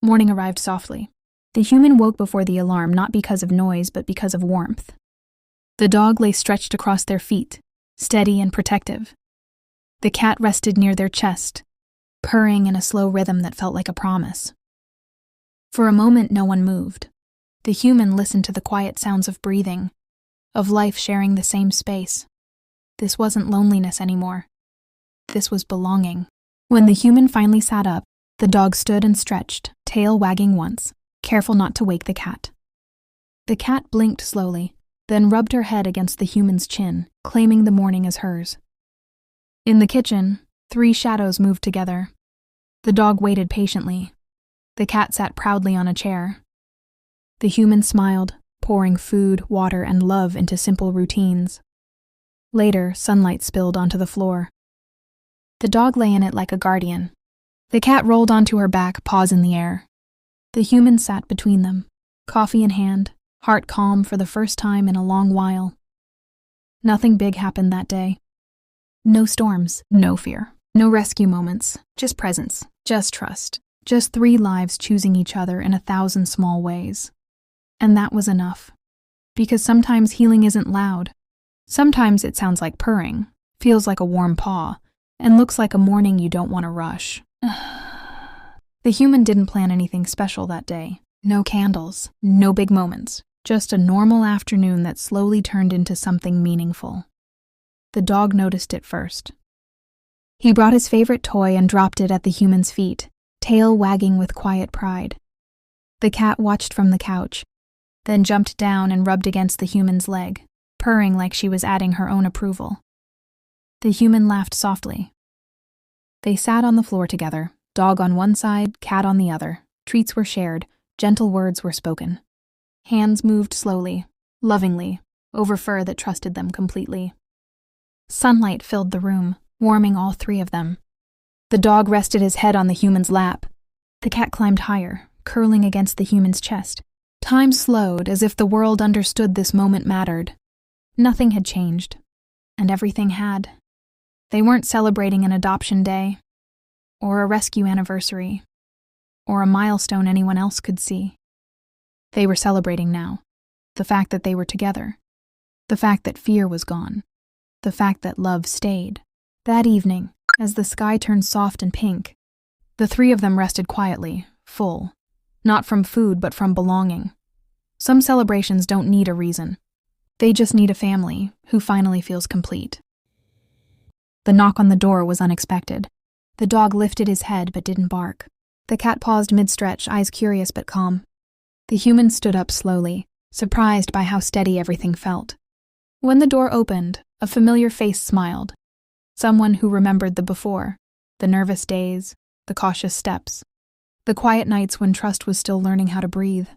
Morning arrived softly. The human woke before the alarm, not because of noise, but because of warmth. The dog lay stretched across their feet, steady and protective. The cat rested near their chest, purring in a slow rhythm that felt like a promise. For a moment, no one moved. The human listened to the quiet sounds of breathing, of life sharing the same space. This wasn't loneliness anymore. This was belonging. When the human finally sat up, the dog stood and stretched, tail wagging once, careful not to wake the cat. The cat blinked slowly, then rubbed her head against the human's chin, claiming the morning as hers. In the kitchen, 3 shadows moved together. The dog waited patiently. The cat sat proudly on a chair. The human smiled, pouring food, water, and love into simple routines. Later, sunlight spilled onto the floor. The dog lay in it like a guardian. The cat rolled onto her back, paws in the air. The human sat between them, coffee in hand, heart calm for the first time in a long while. Nothing big happened that day. No storms, no fear, no rescue moments, just presence, just trust, just 3 lives choosing each other in 1,000 small ways. And that was enough. Because sometimes healing isn't loud. Sometimes it sounds like purring, feels like a warm paw, and looks like a morning you don't want to rush. The human didn't plan anything special that day. No candles, no big moments, just a normal afternoon that slowly turned into something meaningful. The dog noticed it first. He brought his favorite toy and dropped it at the human's feet, tail wagging with quiet pride. The cat watched from the couch, then jumped down and rubbed against the human's leg, purring like she was adding her own approval. The human laughed softly. They sat on the floor together, dog on one side, cat on the other. Treats were shared, gentle words were spoken. Hands moved slowly, lovingly, over fur that trusted them completely. Sunlight filled the room, warming all 3 of them. The dog rested his head on the human's lap. The cat climbed higher, curling against the human's chest. Time slowed, as if the world understood this moment mattered. Nothing had changed, and everything had. They weren't celebrating an adoption day, or a rescue anniversary, or a milestone anyone else could see. They were celebrating now. The fact that they were together. The fact that fear was gone. The fact that love stayed. That evening, as the sky turned soft and pink, the 3 of them rested quietly, full. Not from food, but from belonging. Some celebrations don't need a reason. They just need a family who finally feels complete. The knock on the door was unexpected. The dog lifted his head but didn't bark. The cat paused mid-stretch, eyes curious but calm. The human stood up slowly, surprised by how steady everything felt. When the door opened, a familiar face smiled. Someone who remembered the before, the nervous days, the cautious steps, the quiet nights when trust was still learning how to breathe.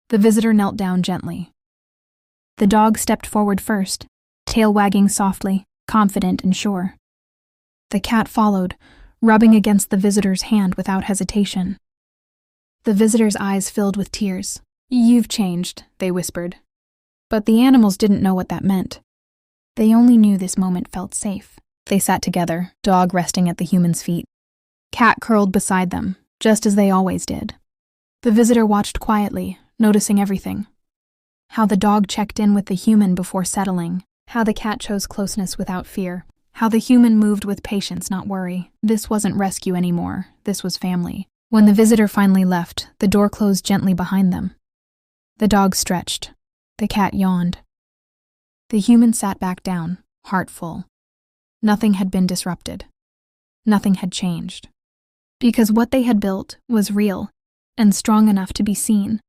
The visitor knelt down gently. The dog stepped forward first, tail wagging softly, confident and sure. The cat followed, rubbing against the visitor's hand without hesitation. The visitor's eyes filled with tears. "You've changed," they whispered. But the animals didn't know what that meant. They only knew this moment felt safe. They sat together, dog resting at the human's feet. Cat curled beside them, just as they always did. The visitor watched quietly, noticing everything. How the dog checked in with the human before settling. How the cat chose closeness without fear. How the human moved with patience, not worry. This wasn't rescue anymore. This was family. When the visitor finally left, the door closed gently behind them. The dog stretched. The cat yawned. The human sat back down, heart full. Nothing had been disrupted. Nothing had changed. Because what they had built was real and strong enough to be seen.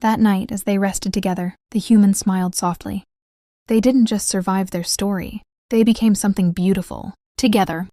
That night, as they rested together, the human smiled softly. They didn't just survive their story. They became something beautiful, together,